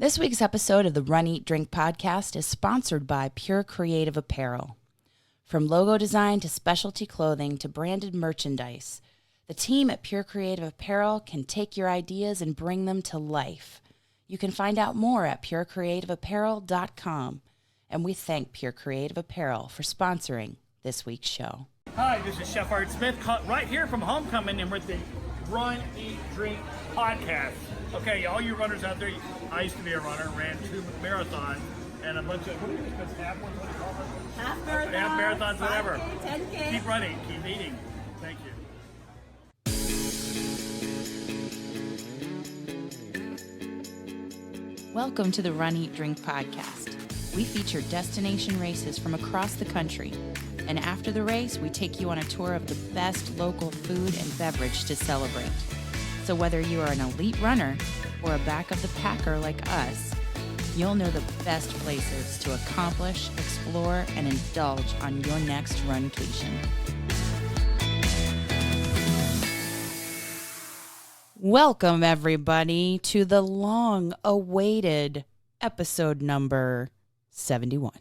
This week's episode of the Run, Eat, Drink podcast is sponsored by Pure Creative Apparel. From logo design to specialty clothing to branded merchandise, the team at Pure Creative Apparel can take your ideas and bring them to life. You can find out more at purecreativeapparel.com. And we thank Pure Creative Apparel for sponsoring this week's show. Hi, this is Chef Art Smith, right here from Homecomin, and we're at the Run, Eat, Drink podcast. Okay, all you runners out there, I used to be a runner, ran 2 marathons, and a bunch of, what do you think, half ones, what do you call them? Half marathons, whatever. 5K, 10K. Keep running, keep eating. Thank you. Welcome to the Run, Eat, Drink podcast. We feature destination races from across the country. And after the race, we take you on a tour of the best local food and beverage to celebrate. So whether you are an elite runner or a back of the packer like us, you'll know the best places to accomplish, explore, and indulge on your next runcation. Welcome, everybody, to the long-awaited episode number 71.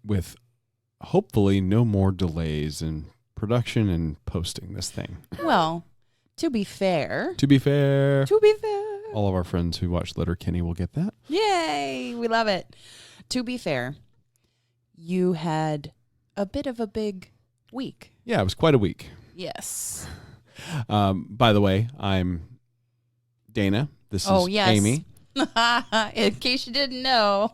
With hopefully no more delays in production and posting this thing. Well, to be fair, all of our friends who watch Letterkenny will get that. Yay, we love it. To be fair, you had a bit of a big week. Yeah, it was quite a week. Yes. By the way, I'm Dana. This is Amy. In case you didn't know,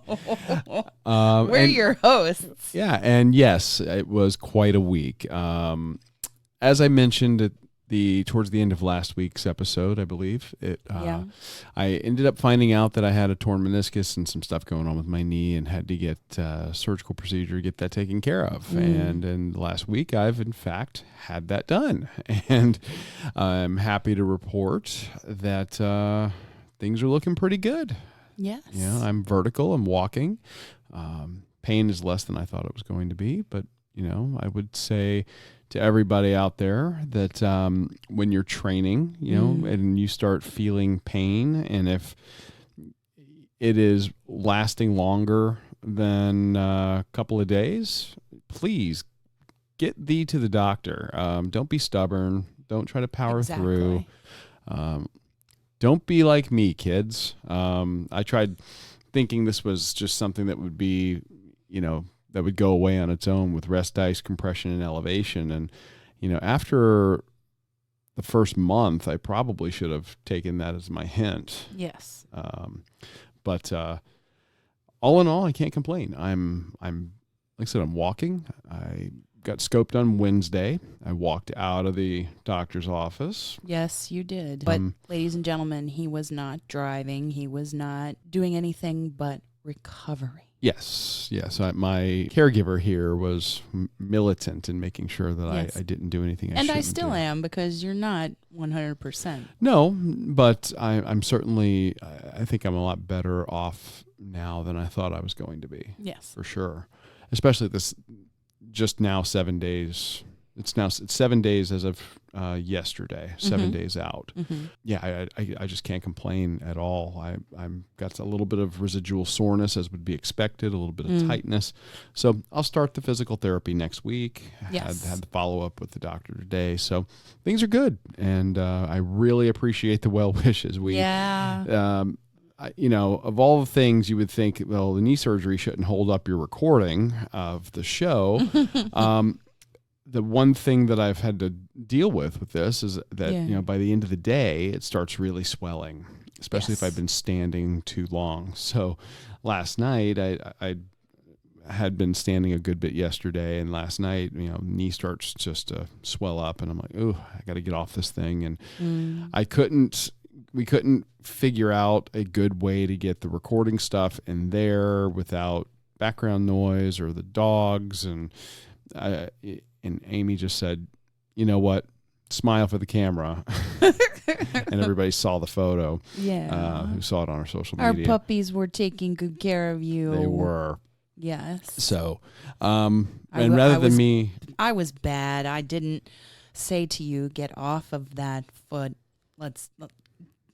we're your hosts. Yeah, and yes, it was quite a week. As I mentioned towards the end of last week's episode, I believe I ended up finding out that I had a torn meniscus and some stuff going on with my knee, and had to get a surgical procedure to get that taken care of. And in the last week, I've in fact had that done, and I'm happy to report that. Things are looking pretty good. Yes. Yeah, I'm vertical. I'm walking. Pain is less than I thought it was going to be. But, I would say to everybody out there that when you're training, and you start feeling pain, and if it is lasting longer than a couple of days, please get thee to the doctor. Don't be stubborn. Don't try to power through. Don't be like me, kids. I tried thinking this was just something that would be, that would go away on its own with rest, ice, compression, and elevation. And, after the first month, I probably should have taken that as my hint. Yes. But all in all, I can't complain. I'm like I said, I'm walking. I got scoped on Wednesday. I walked out of the doctor's office. Yes, you did. But ladies and gentlemen, he was not driving. He was not doing anything but recovery. Yes. My caregiver here was militant in making sure that I didn't do anything I shouldn't do. And I still am, because you're not 100%. No, but I'm certainly, I think I'm a lot better off now than I thought I was going to be. Yes. For sure. Especially this just now 7 days. It's 7 days as of yesterday, 7 days out. Mm-hmm. Yeah, I just can't complain at all. I'm got a little bit of residual soreness, as would be expected, a little bit of tightness. So I'll start the physical therapy next week. Yes. Had the follow-up with the doctor today. So things are good, and I really appreciate the well wishes. Of all the things you would think, well, the knee surgery shouldn't hold up your recording of the show. The one thing that I've had to deal with this is that, by the end of the day, it starts really swelling, especially if I've been standing too long. So last night, I had been standing a good bit yesterday, and last night, knee starts just to swell up, and I'm like, oh, I got to get off this thing. And we couldn't figure out a good way to get the recording stuff in there without background noise or the dogs. And Amy just said, you know what, smile for the camera. And everybody saw the photo. Yeah. Who saw it on our social media. Our puppies were taking good care of you. They were. Yes. So, rather than me. I was bad. I didn't say to you, get off of that foot.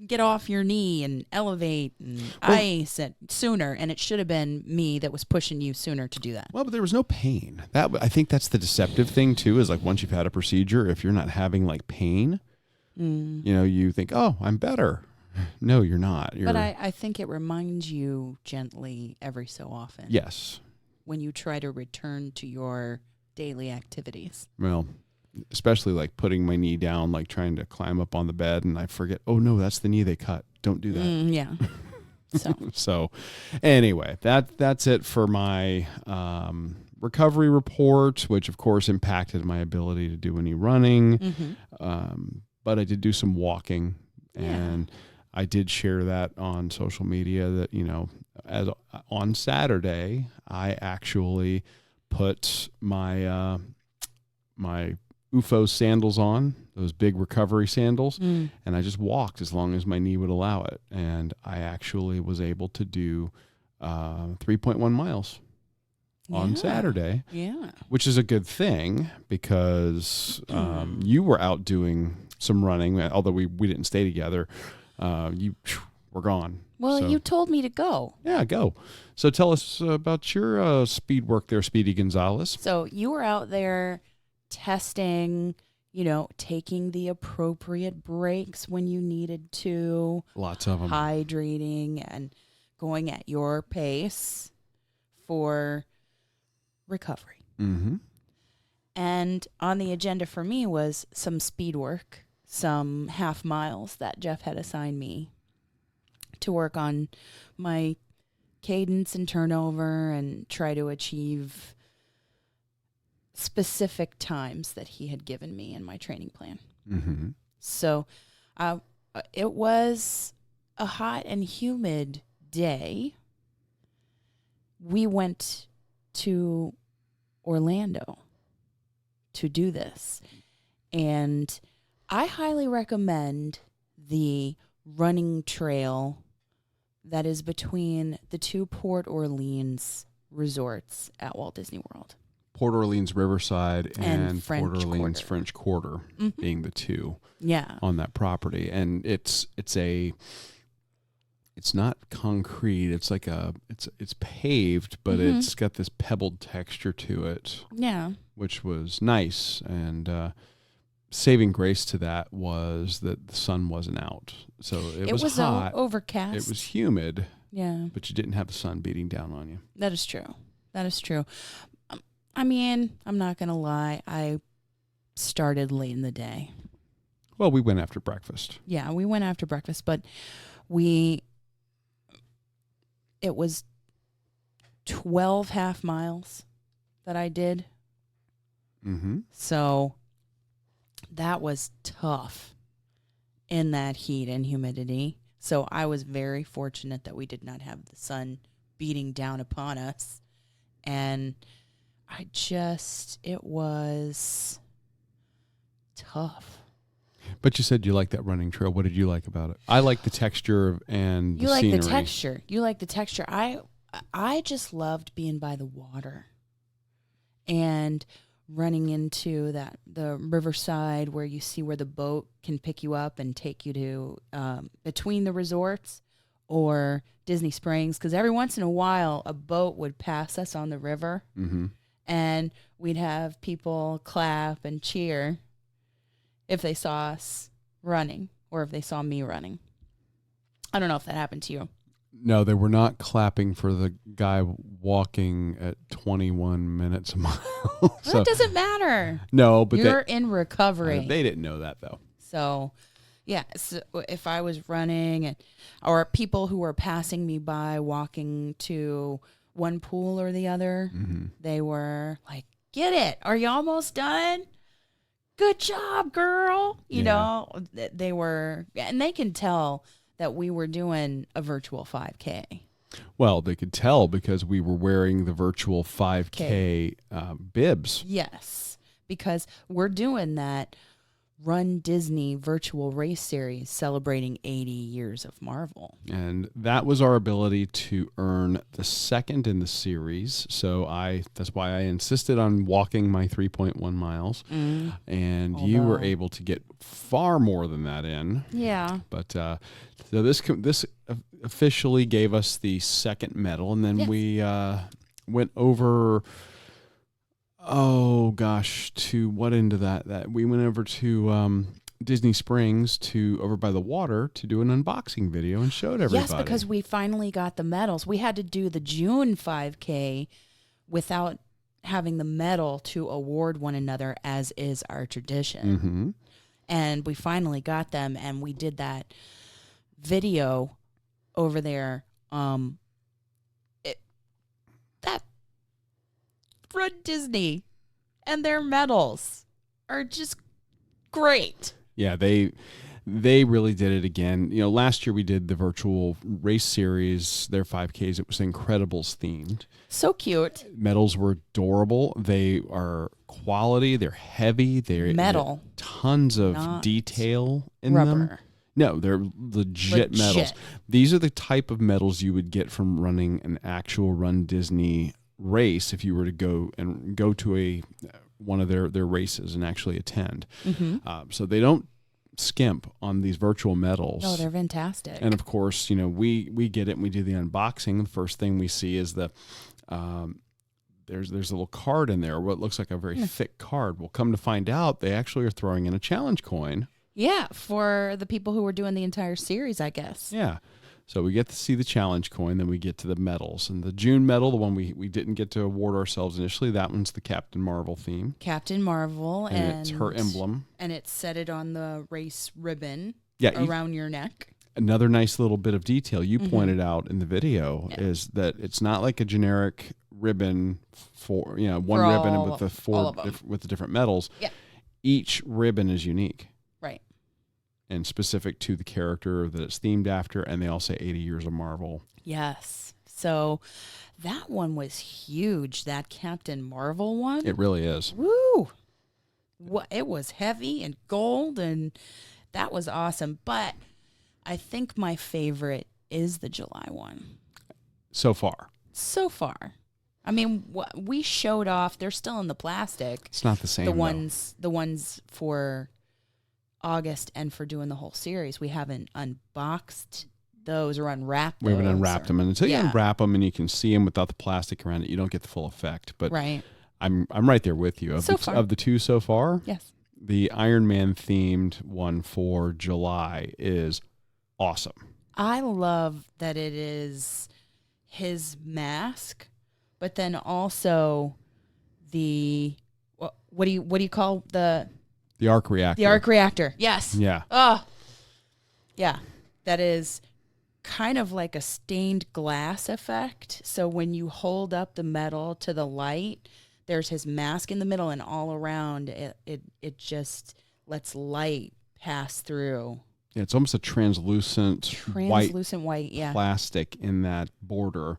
get off your knee and elevate and ice it sooner. And it should have been me that was pushing you sooner to do that. Well, but there was no pain. I think that's the deceptive thing too, is like once you've had a procedure, if you're not having like pain, you think, oh, I'm better. No, you're not. But I think it reminds you gently every so often. Yes. When you try to return to your daily activities. Well, especially like putting my knee down, like trying to climb up on the bed, and I forget, oh no, that's the knee they cut. Don't do that. Yeah. So anyway, that's it for my recovery report, which of course impacted my ability to do any running. But I did do some walking, and I did share that on social media that, as on Saturday, I actually put my my UFO sandals on, those big recovery sandals, and I just walked as long as my knee would allow it. And I actually was able to do 3.1 miles on Saturday, which is a good thing because you were out doing some running, although we didn't stay together. You were gone. Well, you told me to go. Yeah, go. So tell us about your speed work there, Speedy Gonzalez. So you were out there testing, taking the appropriate breaks when you needed to. Lots of them. Hydrating and going at your pace for recovery. And on the agenda for me was some speed work, some half miles that Jeff had assigned me to work on my cadence and turnover and try to achieve specific times that he had given me in my training plan. So it was a hot and humid day. We went to Orlando to do this. And I highly recommend the running trail that is between the two Port Orleans resorts at Walt Disney World. Port Orleans Riverside and Port Orleans Quarter. French Quarter being the two Yeah. on that property. And it's not concrete. It's like it's paved, but it's got this pebbled texture to it. Yeah. Which was nice. And saving grace to that was that the sun wasn't out. So it was hot. Overcast. It was humid. Yeah. But you didn't have the sun beating down on you. That is true. That is true. I mean, I'm not going to lie. I started late in the day. Well, we went after breakfast. Yeah, we went after breakfast, but it was 12 half miles that I did. So that was tough in that heat and humidity. So I was very fortunate that we did not have the sun beating down upon us. And it was tough. But you said you liked that running trail. What did you like about it? I like the texture and the scenery. You like the texture. I just loved being by the water and running into the riverside where you see where the boat can pick you up and take you to between the resorts or Disney Springs. Because every once in a while, a boat would pass us on the river. And we'd have people clap and cheer if they saw us running or if they saw me running. I don't know if that happened to you. No, they were not clapping for the guy walking at 21 minutes a mile. So, that doesn't matter. No, but you're in recovery. They didn't know that, though. So, yeah, so if I was running or people who were passing me by walking to one pool or the other, they were like, get it. Are you almost done? Good job, girl. You know, they were, and they can tell that we were doing a virtual 5K. Well, they could tell because we were wearing the virtual 5K bibs. Yes, because we're doing that RunDisney virtual race series celebrating 80 years of Marvel. And that was our ability to earn the second in the series. So that's why I insisted on walking my 3.1 miles. And you were able to get far more than that in. Yeah. But so this officially gave us the second medal. And then we went over... Oh gosh, to what end of that we went over to Disney Springs over by the water to do an unboxing video and showed everybody. Yes, because we finally got the medals. We had to do the June 5K without having the medal to award one another, as is our tradition. Mm-hmm. And we finally got them, and we did that video over there. RunDisney and their medals are just great. Yeah, they really did it again. You know, last year we did the virtual race series, their 5Ks. It was Incredibles themed. So cute. Medals were adorable. They are quality. They're heavy. They're metal. Tons of detail in rubber. them. No, they're legit medals. These are the type of medals you would get from running an actual RunDisney race if you were to go to one of their races and actually attend. Mm-hmm. So they don't skimp on these virtual medals. Oh, they're fantastic. And of course, you know, we get it and we do the unboxing. The first thing we see is there's a little card in there, what looks like a very thick card. Well, come to find out, they actually are throwing in a challenge coin. Yeah, for the people who were doing the entire series, I guess. Yeah. So we get to see the challenge coin, then we get to the medals. And the June medal, the one we didn't get to award ourselves initially, that one's the Captain Marvel theme. Captain Marvel. And it's her emblem. And it's set it on the race ribbon around your neck. Another nice little bit of detail you pointed out in the video is that it's not like a generic ribbon for, you know, one ribbon with the with the different medals. Yeah. Each ribbon is unique. Right. And specific to the character that it's themed after, and they all say 80 years of Marvel. Yes. So that one was huge, that Captain Marvel one. It really is. Woo! It was heavy and gold, and that was awesome. But I think my favorite is the July one. So far. I mean, we showed off, they're still in the plastic. It's not the same, The ones for August and for doing the whole series. We haven't unboxed those or unwrapped those. We haven't unwrapped them. And until you unwrap them and you can see them without the plastic around it, you don't get the full effect. But I'm right there with you. Of the two so far, yes, the Iron Man themed one for July is awesome. I love that it is his mask, but then also the what do you call the arc reactor? The arc reactor. Yes. Yeah. Oh. Yeah. That is kind of like a stained glass effect. So when you hold up the metal to the light, there's his mask in the middle, and all around it just lets light pass through. Yeah, it's almost a translucent white plastic in that border,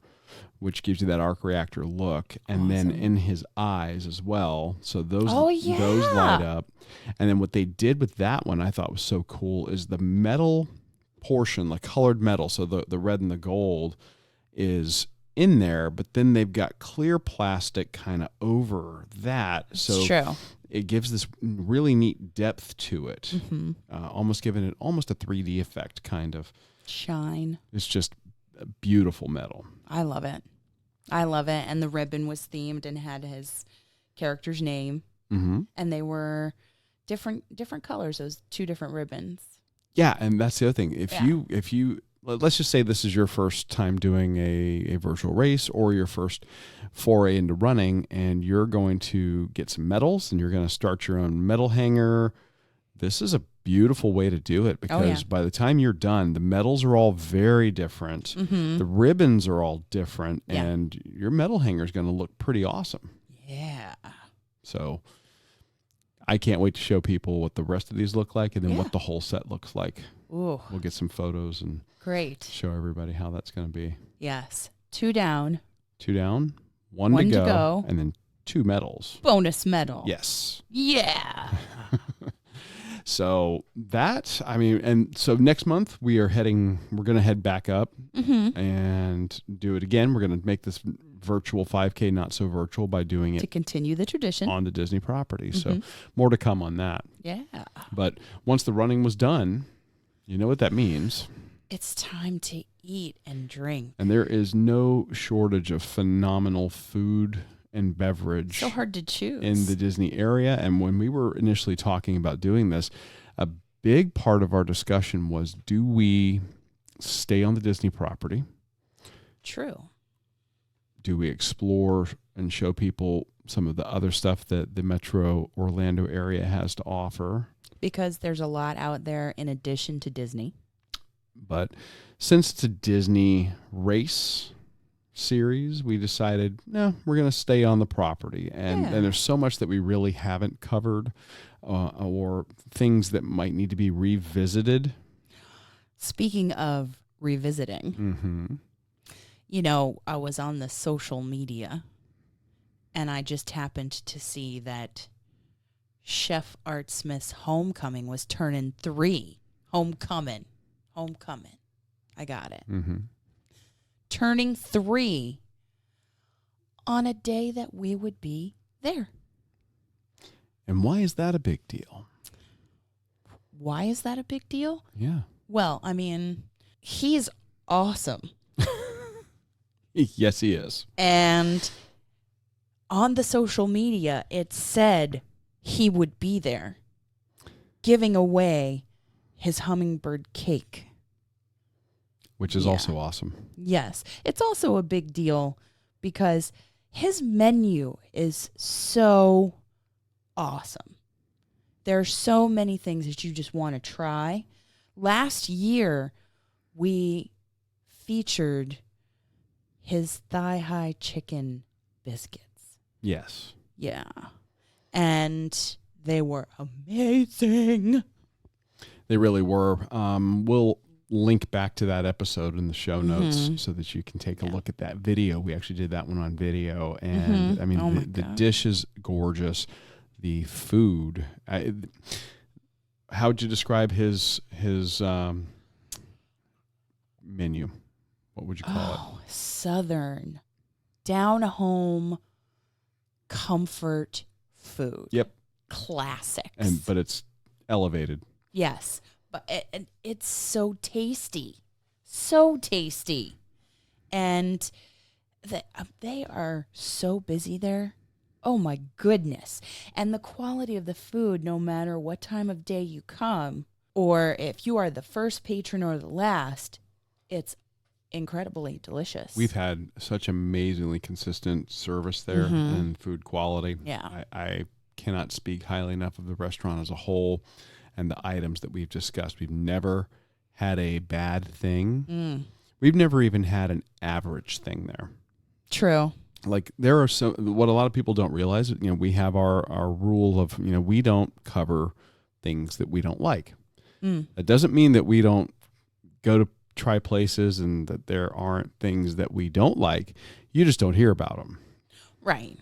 which gives you that arc reactor look. And then in his eyes as well. So those light up. And then what they did with that one I thought was so cool is the metal portion, like colored metal, so the red and the gold is in there, but then they've got clear plastic kind of over that. So true. It gives this really neat depth to it, almost giving it almost a 3D effect kind of. Shine. It's just a beautiful metal. I love it. And the ribbon was themed and had his character's name. Mm-hmm. And they were different colors, those two different ribbons. Yeah, and that's the other thing. If you let's just say this is your first time doing a virtual race or your first foray into running, and you're going to get some medals and you're going to start your own medal hanger. This is a beautiful way to do it because by the time you're done, the medals are all very different. Mm-hmm. The ribbons are all different, and your medal hanger is going to look pretty awesome. Yeah. So I can't wait to show people what the rest of these look like and then what the whole set looks like. Ooh. We'll get some photos and show everybody how that's going to be. Yes. 2 down. 2 down, 1 to go, and then 2 medals. Bonus medal. Yes. Yeah. So that, I mean, and so next month we're going to head back up and do it again. We're going to make this virtual 5K not so virtual by doing it to continue the tradition on the Disney property. So more to come on that. Yeah. But once the running was done, you know what that means. It's time to eat and drink. And there is no shortage of phenomenal food and beverage. So hard to choose. In the Disney area. And when we were initially talking about doing this, a big part of our discussion was, do we stay on the Disney property? True. Do we explore and show people some of the other stuff that the Metro Orlando area has to offer? Because there's a lot out there in addition to Disney. But since it's a Disney race series, we decided, no, we're going to stay on the property. And there's so much that we really haven't covered or things that might need to be revisited. Speaking of revisiting, you know, I was on the social media and I just happened to see that Chef Art Smith's Homecomin was turning 3. Homecomin. I got it. Turning 3 on a day that we would be there. And why is that a big deal? Why is that a big deal? Yeah. Well, I mean, he's awesome. Yes, he is. And on the social media, it said he would be there giving away his Hummingbird Cake. Which is also awesome. Yes. It's also a big deal because his menu is so awesome. There are so many things that you just want to try. Last year, we featured his thigh-high chicken biscuits. Yes. Yeah. And they were amazing. They really were. We'll link back to that episode in the show notes so that you can take a look at that video. We actually did that one on video. And I mean, the dish is gorgeous. The food. How would you describe his menu? What would you call it? Southern, down-home, comfort food. Yep. Classics. But it's elevated. Yes. But it's so tasty. So tasty. And they are so busy there. Oh, my goodness. And the quality of the food, no matter what time of day you come, or if you are the first patron or the last, it's incredibly delicious. We've had such amazingly consistent service there and food quality. Yeah. I cannot speak highly enough of the restaurant as a whole and the items that we've discussed. We've never had a bad thing. We've never even had an average thing there. True. Like there are what a lot of people don't realize, you know, we have our rule of, you know, we don't cover things that we don't like. That doesn't mean that we don't go to try places and that there aren't things that we don't like. You just don't hear about them. Right.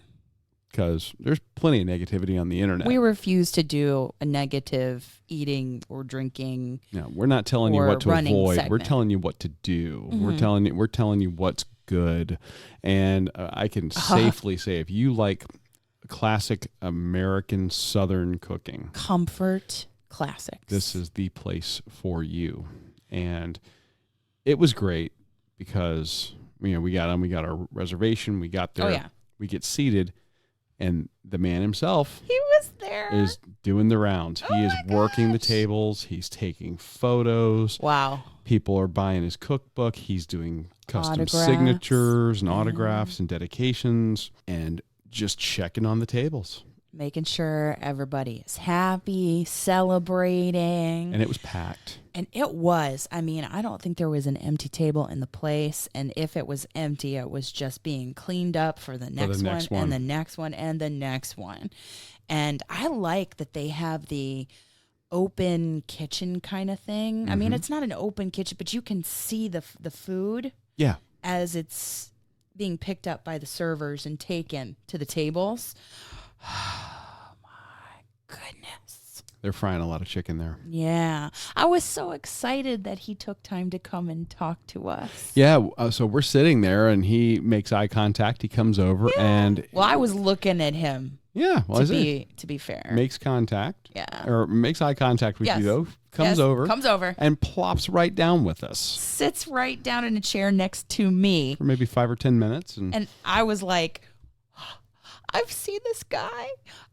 Because there's plenty of negativity on the internet. We refuse to do a negative eating or drinking. No, we're not telling you what to avoid. segment. We're telling you what to do. We're telling you what's good. And I can safely say, if you like classic American Southern cooking, comfort classics, this is the place for you. And it was great because, you know, we got our reservation, we got there, we get seated, and the man himself, he was there, is doing the rounds. He is working the tables. He's taking photos. Wow. People are buying his cookbook. He's doing custom Autographs. signatures and autographs and dedications and just checking on the tables. Making sure everybody is happy, celebrating. And it was packed. And it was. I mean, I don't think there was an empty table in the place. And if it was empty, it was just being cleaned up for the next one and the next one and the next one. And I like that they have the open kitchen kind of thing. I mean, it's not an open kitchen, but you can see the food as it's being picked up by the servers and taken to the tables. Oh, my goodness. They're frying a lot of chicken there. Yeah. I was so excited that he took time to come and talk to us. Yeah. So we're sitting there and he makes eye contact. He comes over and. Well, I was looking at him. Yeah. Well, to be fair. Makes contact. Yeah. Or makes eye contact with you, though. Comes over. And plops right down with us. Sits right down in a chair next to me. For maybe 5 or 10 minutes. And I was like, I've seen this guy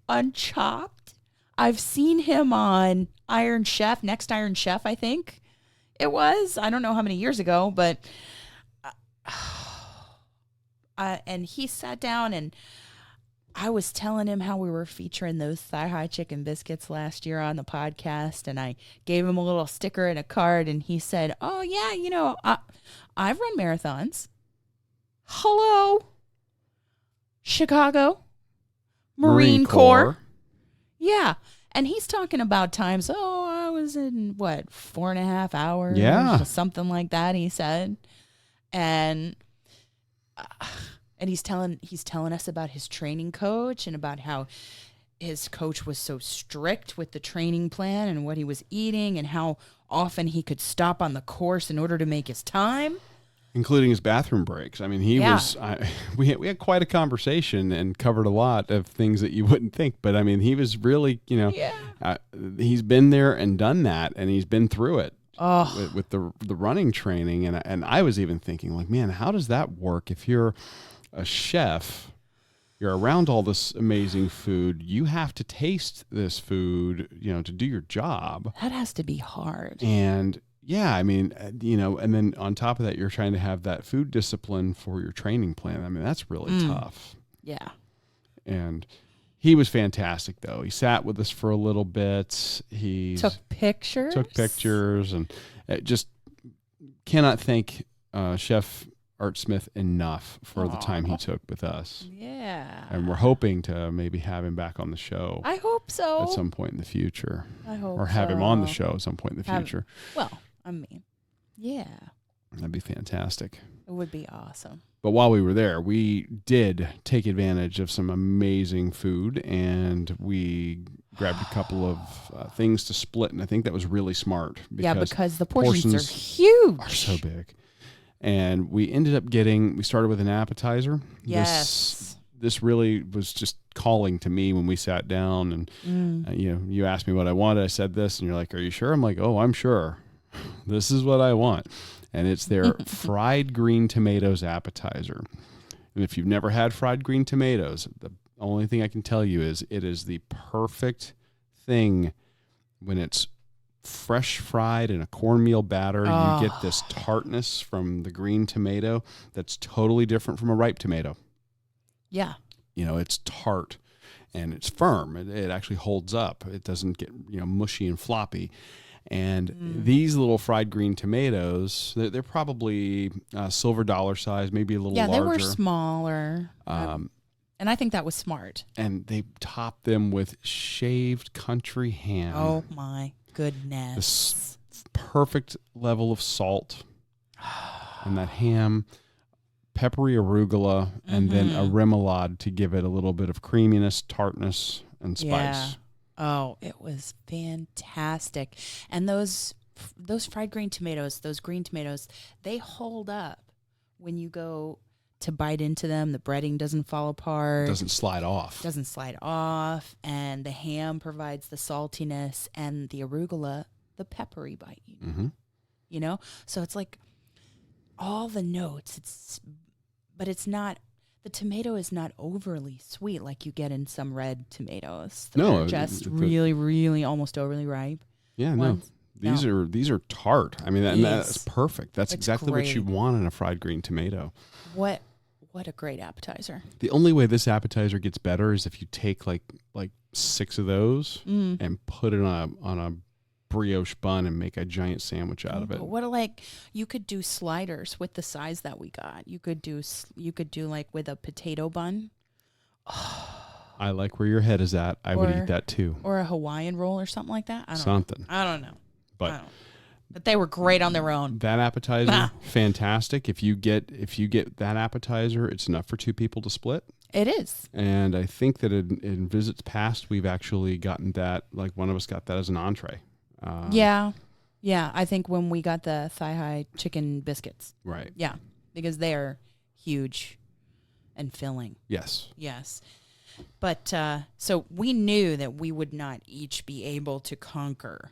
on Chopped. I've seen him on Iron Chef, Next Iron Chef, I think it was. I don't know how many years ago, but and he sat down and I was telling him how we were featuring those thigh-high chicken biscuits last year on the podcast, and I gave him a little sticker and a card, and he said, oh, yeah, you know, I've run marathons. Hello, Chicago, Marine Corps. Yeah. And he's talking about times, I was in, 4.5 hours? Yeah. Something like that, he said. And he's telling us about his training coach and about how his coach was so strict with the training plan and what he was eating and how often he could stop on the course in order to make his time. Including his bathroom breaks. I mean, we had quite a conversation and covered a lot of things that you wouldn't think. But I mean, he was really, he's been there and done that, and he's been through it with the running training. And I was even thinking, like, man, how does that work? If you're a chef, you're around all this amazing food, you have to taste this food, to do your job. That has to be hard. And yeah, I mean, and then on top of that, you're trying to have that food discipline for your training plan. I mean, that's really tough. Yeah. And he was fantastic, though. He sat with us for a little bit. He took pictures, and just cannot thank Chef Art Smith enough for the time he took with us. Yeah. And we're hoping to maybe have him back on the show. I hope so. At some point in the future. I hope so. Or have him on the show at some point in the future. Well, I mean, yeah. That'd be fantastic. It would be awesome. But while we were there, we did take advantage of some amazing food, and we grabbed a couple of things to split, and I think that was really smart. Because the portions are huge. Are so big. And we ended up we started with an appetizer. Yes. This really was just calling to me when we sat down, and you asked me what I wanted. I said this, and you're like, are you sure? I'm like, oh, I'm sure. This is what I want. And it's their fried green tomatoes appetizer. And if you've never had fried green tomatoes, the only thing I can tell you is it is the perfect thing when it's fresh fried in a cornmeal batter. You get this tartness from the green tomato that's totally different from a ripe tomato. Yeah. It's tart and it's firm. It actually holds up. It doesn't get, mushy and floppy. And these little fried green tomatoes, they're probably silver dollar size, maybe a little larger. Yeah, they were smaller. And I think that was smart. And they top them with shaved country ham. Oh, my goodness. This perfect level of salt and that ham, peppery arugula, and then a remoulade to give it a little bit of creaminess, tartness, and spice. Yeah. Oh, it was fantastic. And those fried green tomatoes, they hold up when you go to bite into them. The breading doesn't fall apart. Doesn't slide off. And the ham provides the saltiness, and the arugula, the peppery bite. So it's like all the notes. But it's not. The tomato is not overly sweet like you get in some red tomatoes. They're just really, really almost overly ripe. Yeah, ones. No. These are tart. I mean, that's perfect. That's exactly what you want in a fried green tomato. What a great appetizer. The only way this appetizer gets better is if you take like 6 of those and put it on a brioche bun and make a giant sandwich out of it. You could do sliders with the size that we got. You could do like with a potato bun. I like where your head is at. I would eat that too. Or a Hawaiian roll or something like that. I don't know. But they were great on their own. That appetizer, fantastic. If you get that appetizer, it's enough for 2 people to split. It is. And I think that in visits past, we've actually gotten that, like one of us got that as an entree. Yeah. I think when we got the thigh-high chicken biscuits. Right. Yeah, because they are huge and filling. Yes. But so we knew that we would not each be able to conquer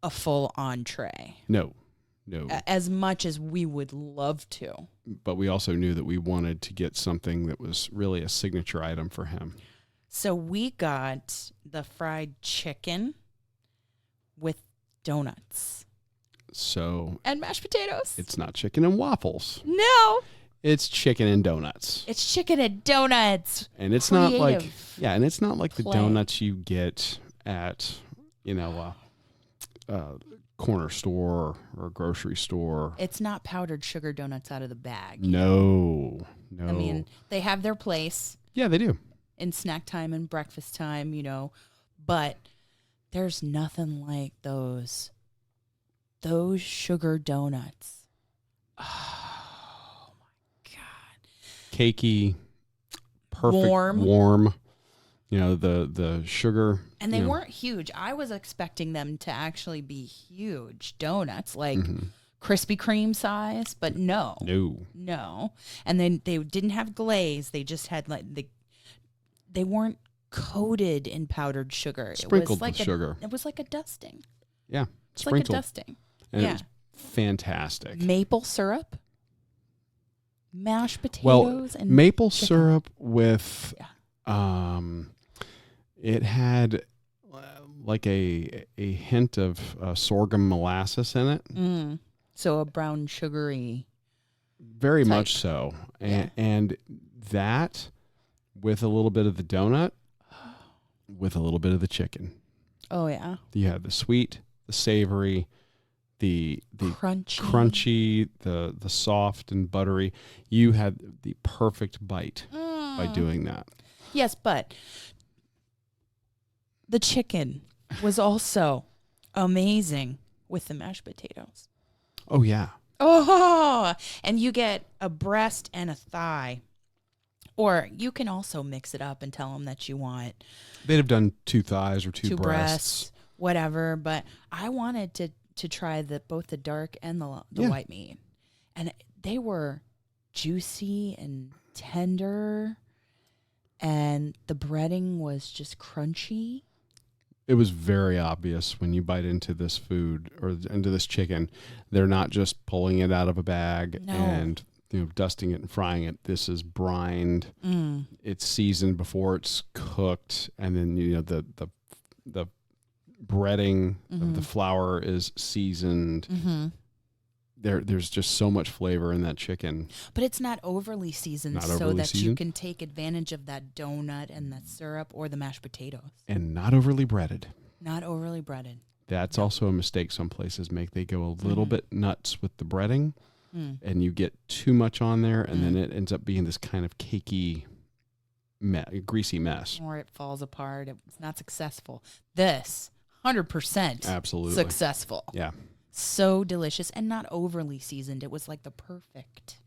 a full entree. No. As much as we would love to. But we also knew that we wanted to get something that was really a signature item for him. So we got the fried chicken with donuts. And mashed potatoes. It's not chicken and waffles. No. It's chicken and donuts. It's chicken and donuts. And it's Creative not like the play. donuts you get at, corner store or grocery store. It's not powdered sugar donuts out of the bag. No. I mean, they have their place. Yeah, they do. In snack time and breakfast time, but there's nothing like those sugar donuts. Oh my God. Cakey, perfect, warm. The sugar. And they weren't huge. I was expecting them to actually be huge donuts, like Krispy Kreme size, but no. And then they didn't have glaze. They just had they weren't coated in powdered sugar. Sprinkled with sugar. It was like a dusting. Yeah, it's sprinkled. like a dusting. And it was fantastic. Maple syrup, mashed potatoes, and maple chicken. Syrup with it had like a hint of sorghum molasses in it. So a brown sugary. Very type. much so. And that with a little bit of the donut, with a little bit of the chicken. Oh, yeah. You had the sweet, the savory, the crunchy, the soft and buttery. You had the perfect bite by doing that. Yes, but the chicken was also amazing with the mashed potatoes. Oh, yeah. Oh, and you get a breast and a thigh. Or you can also mix it up and tell them that you want. They'd have done 2 thighs or 2 breasts. Whatever. But I wanted to try both the dark and the white meat. And they were juicy and tender. And the breading was just crunchy. It was very obvious when you bite into this food or into this chicken. They're not just pulling it out of a bag and dusting it and frying it. This is brined. It's seasoned before it's cooked, and then the breading of the flour is seasoned. There's just so much flavor in that chicken. But it's not overly seasoned you can take advantage of that donut and that syrup or the mashed potatoes. And not overly breaded. Not overly breaded. That's also a mistake some places make. They go a little bit nuts with the breading, and you get too much on there, and then it ends up being this kind of cakey, greasy mess. Or it falls apart. It's not successful. This, 100% absolutely successful. Yeah. So delicious and not overly seasoned. It was like the perfect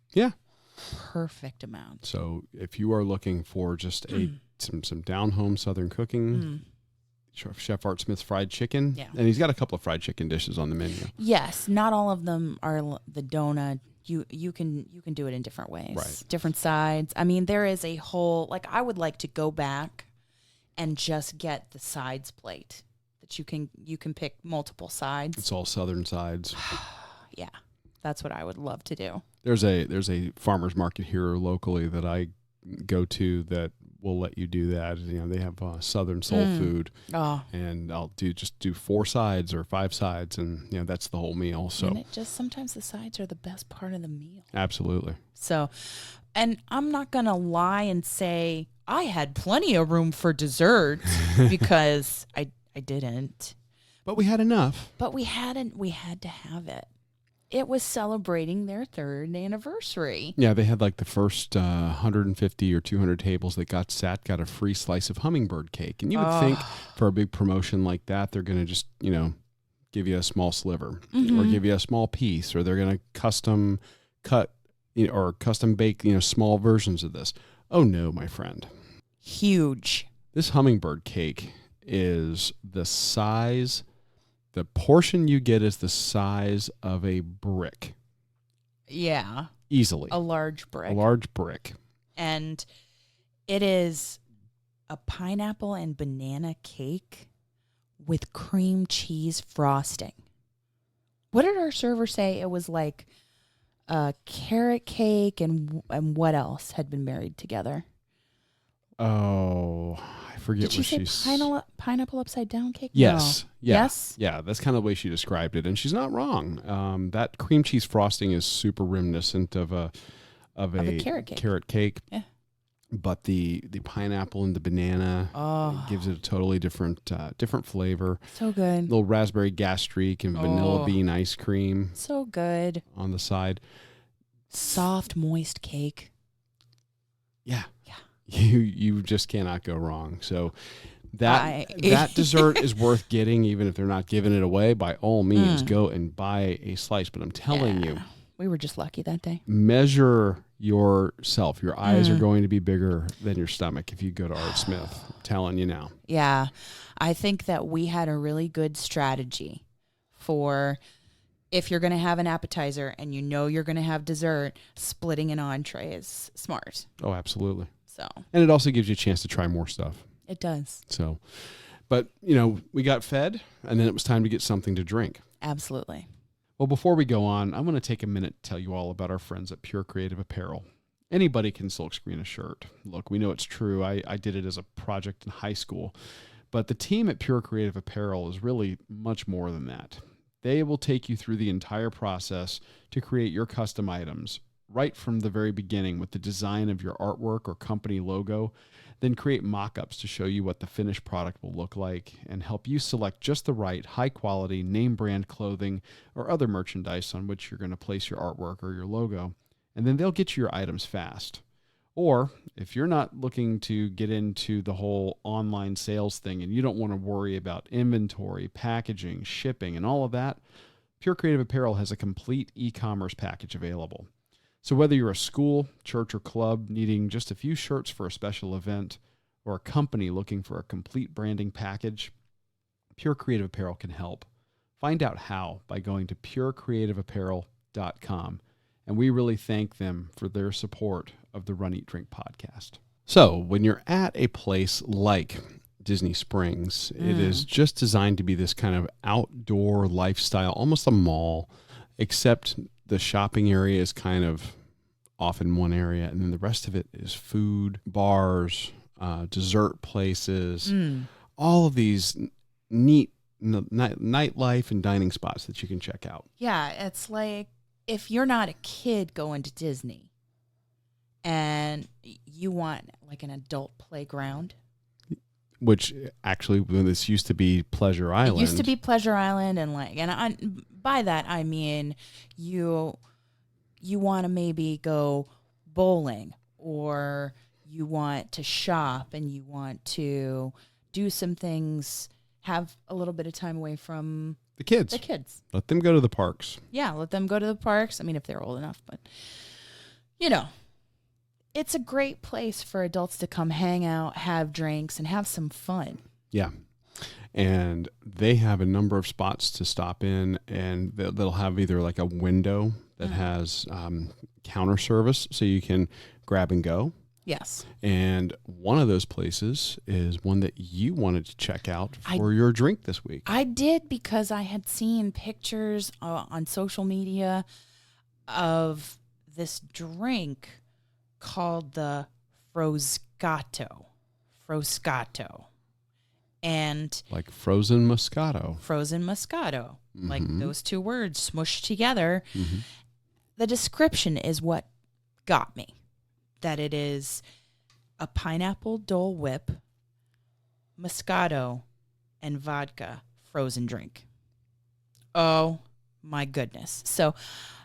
amount. So if you are looking for just some down home Southern cooking, Chef Art Smith's fried chicken, and he's got a couple of fried chicken dishes on the menu. Yes, not all of them are the donut. You can do it in different ways, right. Different sides. I mean, there is a whole I would like to go back and just get the sides plate. That you can pick multiple sides. It's all Southern sides. Yeah, that's what I would love to do. There's a farmer's market here locally that I go to that will let you do that. They have Southern soul food, and I'll do 4 sides or 5 sides, and that's the whole meal. So and it just sometimes the sides are the best part of the meal. Absolutely. So, and I'm not gonna lie and say I had plenty of room for dessert because I didn't. But we had enough. But we had to have it. It was celebrating their 3rd anniversary. Yeah, they had the first 150 or 200 tables that got a free slice of Hummingbird Cake. And you would think for a big promotion like that, they're going to just, give you a small sliver or give you a small piece, or they're going to custom cut or custom bake, small versions of this. Oh no, my friend. Huge. This Hummingbird cake is the size, the portion you get is the size of a brick. Yeah. Easily. A large brick. A large brick. And it is a pineapple and banana cake with cream cheese frosting. What did our server say? It was like a carrot cake and what else had been married together? Oh, I forget Did what she say pineapple upside down cake? Yes. No. Yeah. Yes? Yeah, that's kind of the way she described it, and she's not wrong. That cream cheese frosting is super reminiscent of a carrot cake. Yeah. But the pineapple and the banana gives it a totally different flavor. So good. Little raspberry gastrique and vanilla bean ice cream. So good. On the side. Soft, moist cake. Yeah. You just cannot go wrong. So that dessert is worth getting, even if they're not giving it away. By all means, go and buy a slice. But I'm telling you, we were just lucky that day. Measure yourself. Your eyes are going to be bigger than your stomach if you go to Art Smith. I'm telling you now. Yeah. I think that we had a really good strategy for if you're going to have an appetizer and you're going to have dessert, splitting an entree is smart. Oh, absolutely. So. And it also gives you a chance to try more stuff. It does. So, but, we got fed, and then it was time to get something to drink. Absolutely. Well, before we go on, I'm going to take a minute to tell you all about our friends at Pure Creative Apparel. Anybody can silkscreen a shirt. Look, we know it's true. I did it as a project in high school. But the team at Pure Creative Apparel is really much more than that. They will take you through the entire process to create your custom items, right from the very beginning with the design of your artwork or company logo, then create mock-ups to show you what the finished product will look like and help you select just the right high-quality name brand clothing or other merchandise on which you're going to place your artwork or your logo. And then they'll get you your items fast. Or if you're not looking to get into the whole online sales thing and you don't want to worry about inventory, packaging, shipping, and all of that, Pure Creative Apparel has a complete e-commerce package available. So whether you're a school, church, or club needing just a few shirts for a special event, or a company looking for a complete branding package, Pure Creative Apparel can help. Find out how by going to purecreativeapparel.com. And we really thank them for their support of the Run, Eat, Drink podcast. So when you're at a place like Disney Springs, it is just designed to be this kind of outdoor lifestyle, almost a mall, except the shopping area is kind of off in one area, and then the rest of it is food, bars, dessert places, all of these neat nightlife and dining spots that you can check out. Yeah, it's like if you're not a kid going to Disney and you want like an adult playground. Which actually, when this used to be Pleasure Island. It used to be Pleasure Island, and by that I mean you want to maybe go bowling, or you want to shop, and you want to do some things, have a little bit of time away from the kids. Let them go to the parks. Yeah, let them go to the parks. I mean, if they're old enough, but it's a great place for adults to come hang out, have drinks, and have some fun. Yeah. And they have a number of spots to stop in, and they'll have either like a window that has counter service so you can grab and go. Yes. And one of those places is one that you wanted to check out for your drink this week. I did, because I had seen pictures on social media of this drink called the Frozcato. And like frozen Moscato. Like those two words smushed together. The description is what got me. That it is a pineapple Dole Whip, Moscato, and vodka frozen drink. Oh my goodness. So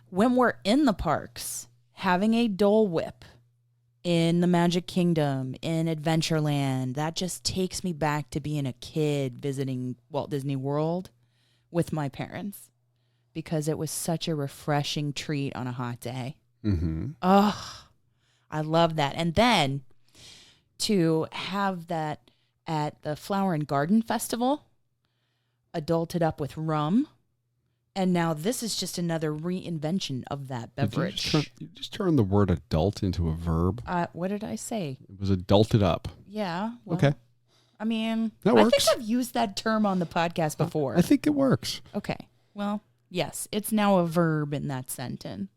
when we're in the parks, having a Dole Whip in the Magic Kingdom, in Adventureland, that just takes me back to being a kid visiting Walt Disney World with my parents, because it was such a refreshing treat on a hot day. Mm-hmm. Oh, I love that. And then to have that at the Flower and Garden Festival, adulted up with rum. And now this is just another reinvention of that beverage. You just turned the word adult into a verb. What did I say? It was adulted up. Yeah. Well, okay. I mean, that I works. think I've used that term on the podcast before. I think it works. Okay. Well, yes, it's now a verb in that sentence.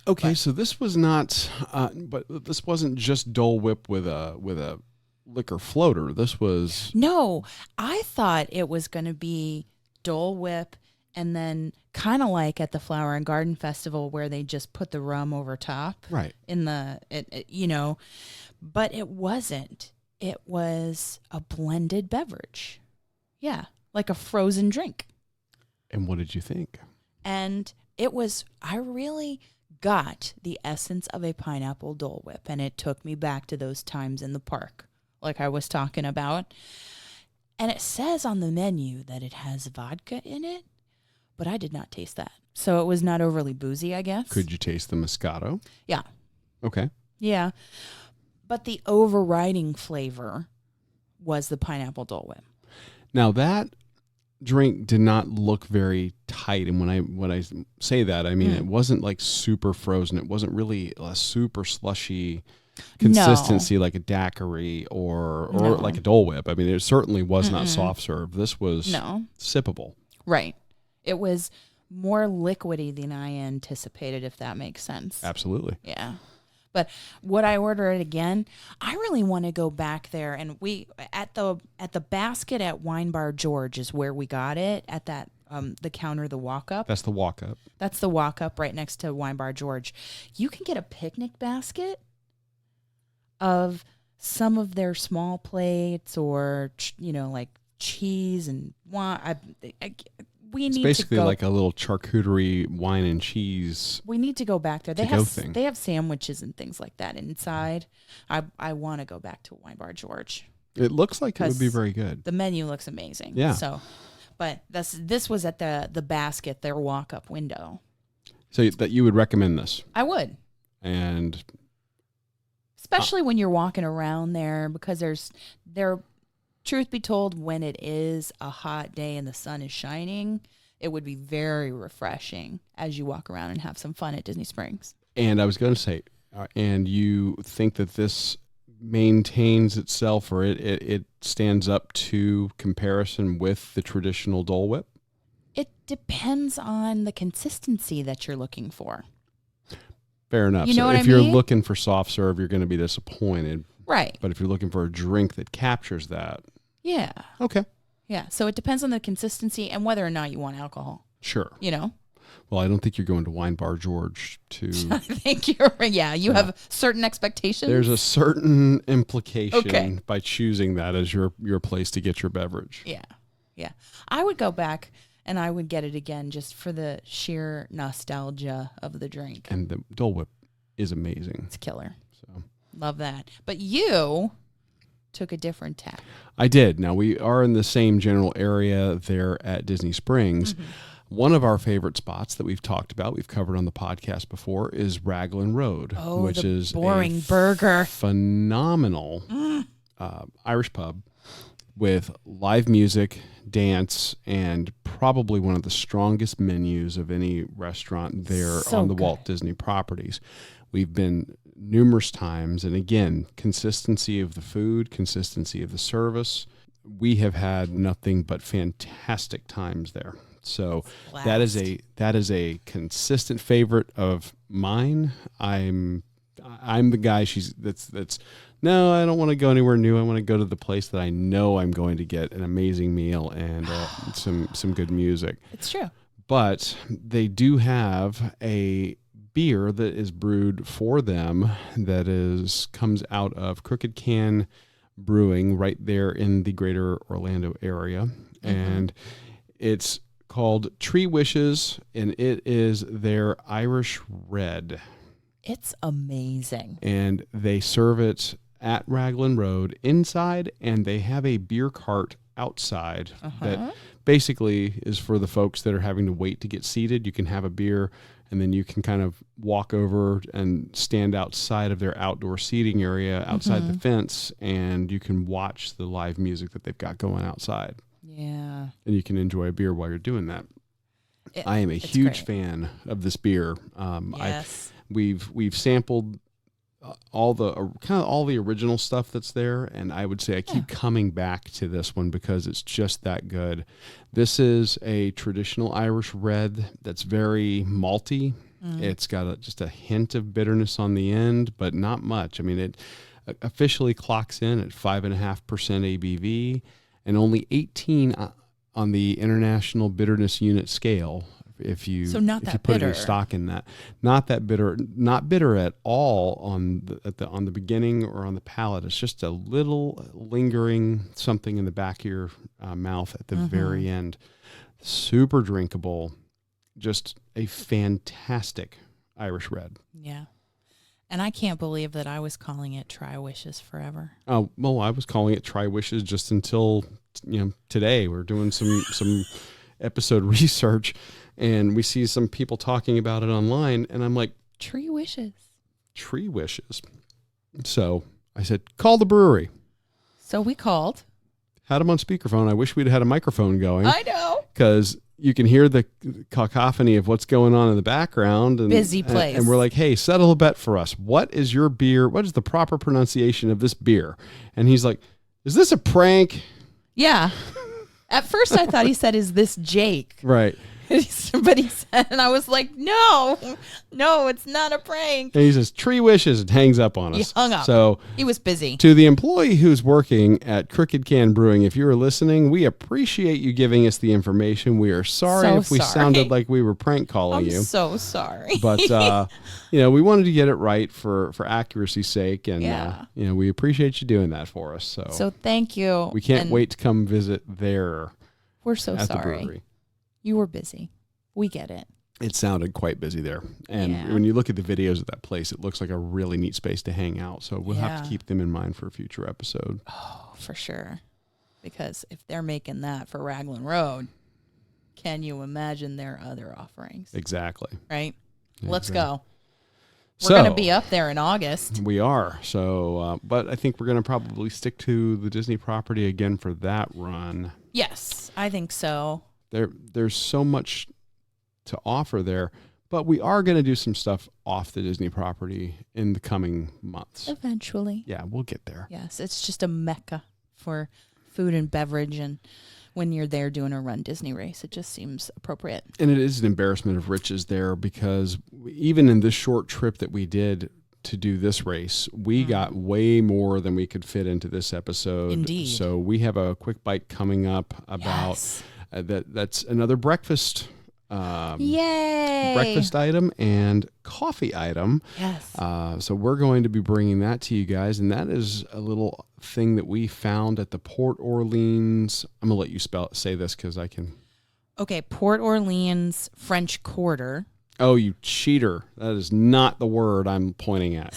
Okay, so this was not, but this wasn't just Dole Whip with a liquor floater. This was No, I thought it was going to be Dole Whip, and then kind of like at the Flower and Garden Festival where they just put the rum over top, right in the, but it wasn't. It was a blended beverage. Yeah, like a frozen drink. And what did you think? And I really got the essence of a pineapple Dole Whip, and it took me back to those times in the park, like I was talking about. And it says on the menu that it has vodka in it, but I did not taste that. So it was not overly boozy, I guess. Could you taste the Moscato? Yeah. Okay. Yeah. But the overriding flavor was the pineapple Dole Whip. Now that drink did not look very tight, and when I say that, I mean it wasn't like super frozen. It wasn't really a super slushy consistency like a daiquiri or like a Dole Whip. I mean, it certainly was not soft serve. This was sippable. Right. It was more liquidy than I anticipated, if that makes sense. Absolutely. Yeah. But would I order it again? I really want to go back there, and we at the basket at Wine Bar George is where we got it, at that the counter, the walk up. That's the walk up. That's the walk up right next to Wine Bar George. You can get a picnic basket of some of their small plates, or like cheese and wine. We need basically to go, like a little charcuterie wine and cheese. We need to go back there. They have sandwiches and things like that inside. I want to go back to Wine Bar George. It looks like it would be very good. The menu looks amazing. Yeah. So, but this was at the basket, their walk up window. So that you would recommend this? I would. And especially when you're walking around there, because truth be told, when it is a hot day and the sun is shining, it would be very refreshing as you walk around and have some fun at Disney Springs. And I was going to say, and you think that this maintains itself, or it stands up to comparison with the traditional Dole Whip? It depends on the consistency that you're looking for. Fair enough. You know what I mean? If you're looking for soft serve, you're going to be disappointed. Right. But if you're looking for a drink that captures that. Yeah. Okay. Yeah. So it depends on the consistency and whether or not you want alcohol. Sure. Well, I don't think you're going to Wine Bar George to. I think you're right. Yeah. You have certain expectations. There's a certain implication by choosing that as your place to get your beverage. Yeah. Yeah. I would go back and I would get it again just for the sheer nostalgia of the drink. And the Dole Whip is amazing. It's killer. So love that. But you took a different tack. I did. Now, we are in the same general area there at Disney Springs. Mm-hmm. One of our favorite spots that we've talked about, we've covered on the podcast before, is Raglan Road, which is boring burger. Phenomenal Irish pub with live music, dance, and probably one of the strongest menus of any restaurant there on the Walt Disney properties. We've been numerous times, and again, consistency of the food, consistency of the service. We have had nothing but fantastic times there. So that is a consistent favorite of mine. I'm the guy that's no, I don't want to go anywhere new. I want to go to the place that I know I'm going to get an amazing meal and some good music. It's true. But they do have a beer that is brewed for them that comes out of Crooked Can Brewing right there in the greater Orlando area. Mm-hmm. And it's called Tree Wishes, and it is their Irish Red. It's amazing. And they serve it at Raglan Road inside, and they have a beer cart outside that basically is for the folks that are having to wait to get seated. You can have a beer and then you can kind of walk over and stand outside of their outdoor seating area, outside the fence, and you can watch the live music that they've got going outside. Yeah. And you can enjoy a beer while you're doing that. I am a huge fan of this beer. Yes. We've sampled all the original stuff that's there, and I would say I keep coming back to this one because it's just that good. This is a traditional Irish red that's very malty. It's got just a hint of bitterness on the end, but not much. I mean, it officially clocks in at 5.5% ABV and only 18 on the International Bitterness Unit scale. If you put your stock in that, not that bitter, not bitter at all on the beginning or on the palate. It's just a little lingering something in the back of your mouth at the very end. Super drinkable, just a fantastic Irish red. Yeah. And I can't believe that I was calling it Try Wishes forever. Oh, well, I was calling it Try Wishes just until today. We're doing some episode research, and we see some people talking about it online, and I'm like, Tree Wishes. So I said, call the brewery. So we called. Had them on speakerphone. I wish we'd had a microphone going. I know. Because you can hear the cacophony of what's going on in the background. And, busy place. And we're like, hey, settle a bet for us. What is your beer? What is the proper pronunciation of this beer? And he's like, is this a prank? Yeah. At first I thought he said, is this Jake? Right. But he said, and I was like, no, it's not a prank. And he says, Tree Wishes, and hangs up on us. He hung up. So he was busy. To the employee who's working at Crooked Can Brewing, if you are listening, we appreciate you giving us the information. We are sorry if we sounded like we were prank calling you. I'm so sorry. But, we wanted to get it right for accuracy's sake. And, we appreciate you doing that for us. So thank you. We can't wait to come visit there. We're so at sorry. The brewery. You were busy. We get it. It sounded quite busy there. And when you look at the videos of that place, it looks like a really neat space to hang out. So we'll have to keep them in mind for a future episode. Oh, for sure. Because if they're making that for Raglan Road, can you imagine their other offerings? Exactly. Right? Exactly. Let's go. We're going to be up there in August. We are. So, but I think we're going to probably stick to the Disney property again for that run. Yes, I think so. There's so much to offer there, but we are going to do some stuff off the Disney property in the coming months. Eventually. Yeah, we'll get there. Yes, it's just a mecca for food and beverage, and when you're there doing a RunDisney race, it just seems appropriate. And it is an embarrassment of riches there, because even in this short trip that we did to do this race, we got way more than we could fit into this episode. Indeed. So we have a quick bite coming up about that's another breakfast breakfast item and coffee item. Yes. So we're going to be bringing that to you guys, and that is a little thing that we found at the Port Orleans. I'm gonna let you say this because I can. Okay, Port Orleans French Quarter. Oh, you cheater! That is not the word I'm pointing at.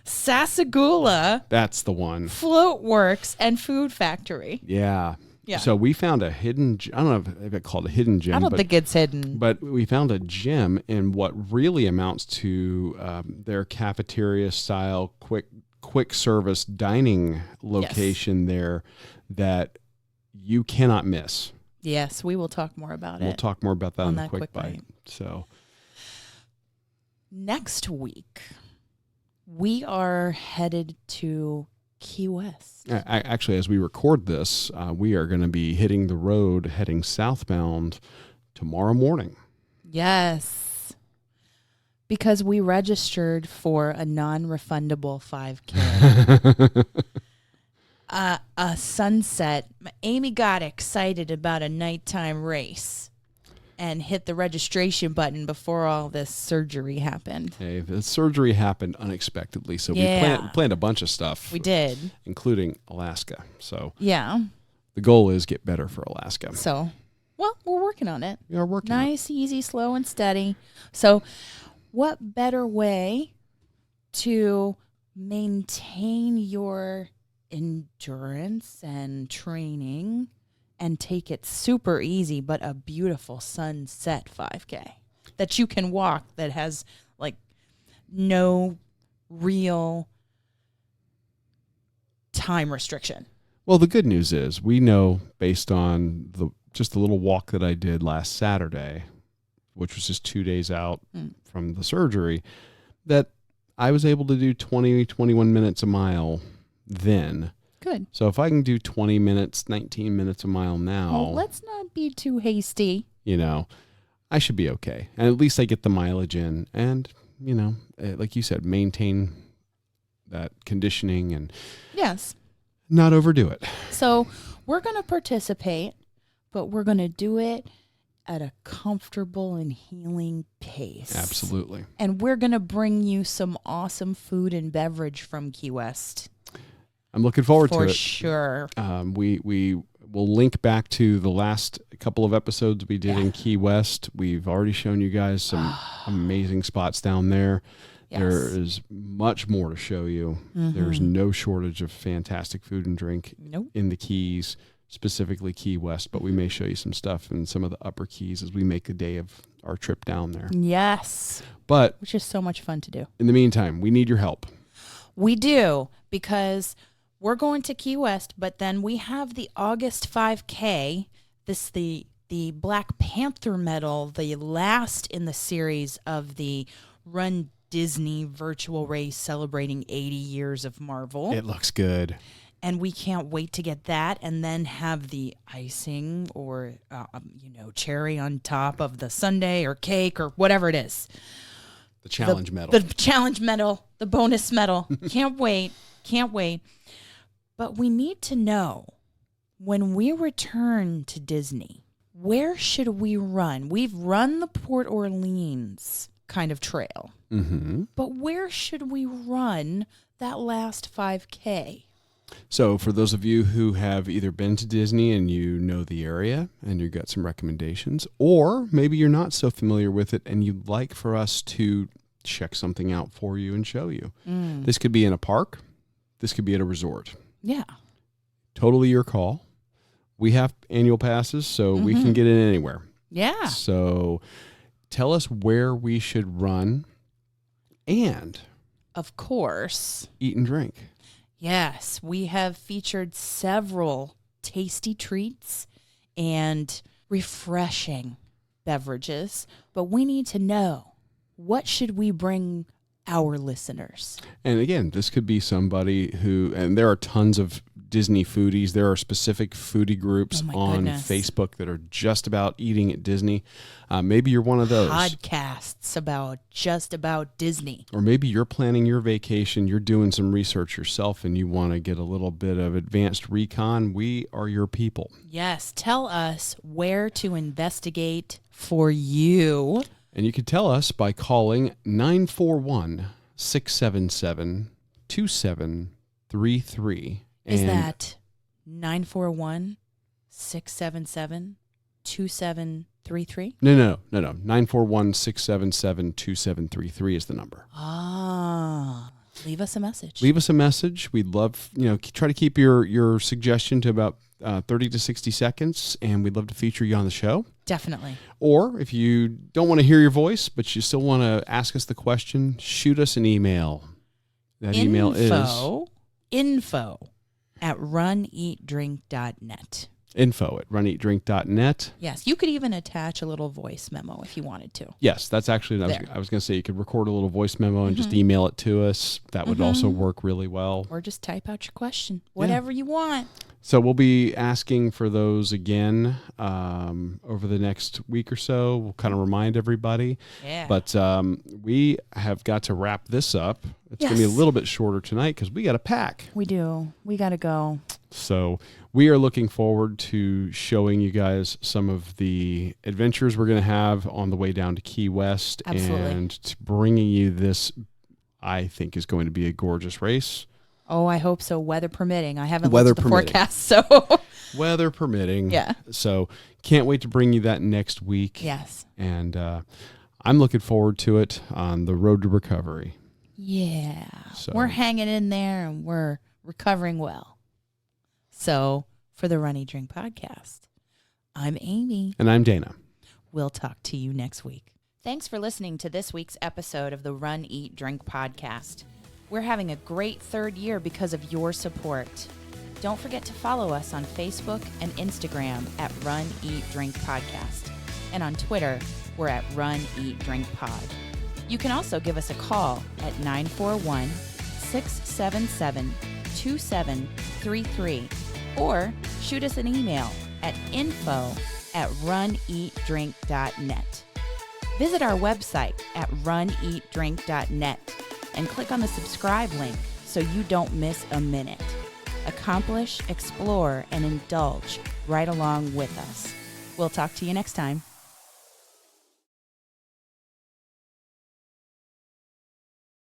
Sassagoula. That's the one. Float Works and Food Factory. Yeah. Yeah. So we found a hidden, I don't know if it's called a hidden gem. I don't think it's hidden. But we found a gem in what really amounts to their cafeteria style quick service dining location there that you cannot miss. Yes, we will talk more about it. We'll talk more about that on the quick bite. bite. So next week, we are headed to Key West. Actually, as we record this, we are going to be hitting the road heading southbound tomorrow morning. Yes. Because we registered for a non-refundable 5K. A sunset. Amy got excited about a nighttime race and hit the registration button before all this surgery happened. Hey, the surgery happened unexpectedly, so we planned a bunch of stuff. We did. Including Alaska. So yeah, the goal is get better for Alaska. So, well, we're working on it. We are working Nice, easy, slow, and steady. So what better way to maintain your endurance and training and take it super easy, but a beautiful sunset 5K. that you can walk that has like no real time restriction. Well, the good news is we know based on just the little walk that I did last Saturday, which was just 2 days out from the surgery, that I was able to do 20, 21 minutes a mile then. Good. So if I can do 20 minutes, 19 minutes a mile now. Well, let's not be too hasty. I should be okay. And at least I get the mileage in and, like you said, maintain that conditioning and yes, not overdo it. So we're going to participate, but we're going to do it at a comfortable and healing pace. Absolutely. And we're going to bring you some awesome food and beverage from Key West. I'm looking forward to it. For sure. We will link back to the last couple of episodes we did in Key West. We've already shown you guys some amazing spots down there. Yes. There is much more to show you. There's no shortage of fantastic food and drink in the Keys, specifically Key West, but we may show you some stuff in some of the upper Keys as we make a day of our trip down there. Yes. Which is so much fun to do. In the meantime, we need your help. We do, because we're going to Key West, but then we have the August 5K, the Black Panther medal, the last in the series of the RunDisney virtual race celebrating 80 years of Marvel. It looks good. And we can't wait to get that and then have the icing or, cherry on top of the sundae or cake or whatever it is. The challenge medal. The challenge medal, the bonus medal. Can't wait. Can't wait. But we need to know, when we return to Disney, where should we run? We've run the Port Orleans kind of trail. Mm-hmm. But where should we run that last 5K? So for those of you who have either been to Disney and you know the area and you've got some recommendations, or maybe you're not so familiar with it and you'd like for us to check something out for you and show you. This could be in a park. This could be at a resort. Yeah. Totally your call. We have annual passes, so we can get in anywhere. Yeah. So tell us where we should run and, of course, eat and drink. Yes, we have featured several tasty treats and refreshing beverages, but we need to know, what should we bring our listeners? And again, this could be somebody who, and there are tons of Disney foodies. There are specific foodie groups on Facebook that are just about eating at Disney. Maybe you're one of those. Podcasts just about Disney. Or maybe you're planning your vacation, you're doing some research yourself, and you want to get a little bit of advanced recon. We are your people. Yes, tell us where to investigate for you. And you can tell us by calling 941-677-2733. Is that 941-677-2733? No. 941-677-2733 is the number. Leave us a message. Leave us a message. We'd love, try to keep your suggestion to about 30 to 60 seconds, and we'd love to feature you on the show. Definitely. Or if you don't want to hear your voice, but you still want to ask us the question, shoot us an email. That email is info@runeatdrink.net. info@runeatdrink.net. Yes, you could even attach a little voice memo if you wanted to. Yes, that's actually, I was going to say you could record a little voice memo and just email it to us. That would also work really well. Or just type out your question, whatever you want. So we'll be asking for those again over the next week or so. We'll kind of remind everybody. Yeah. But we have got to wrap this up. It's going to be a little bit shorter tonight because we got to pack. We do. We got to go. So we are looking forward to showing you guys some of the adventures we're going to have on the way down to Key West. Absolutely. And to bringing you this, I think, is going to be a gorgeous race. Oh, I hope so. Weather permitting. I haven't looked at the forecast, so. Weather permitting. Yeah. So can't wait to bring you that next week. Yes. And I'm looking forward to it on the road to recovery. Yeah. So. We're hanging in there and we're recovering well. So for the Run Eat Drink podcast, I'm Amy. And I'm Dana. We'll talk to you next week. Thanks for listening to this week's episode of the Run, Eat, Drink podcast. We're having a great third year because of your support. Don't forget to follow us on Facebook and Instagram at Run, Eat, Drink Podcast. And on Twitter, we're at Run, Eat, Drink Pod. You can also give us a call at 941-677-2733 or shoot us an email at info@runeatdrink.net. Visit our website at runeatdrink.net and click on the subscribe link so you don't miss a minute. Accomplish, explore, and indulge right along with us. We'll talk to you next time.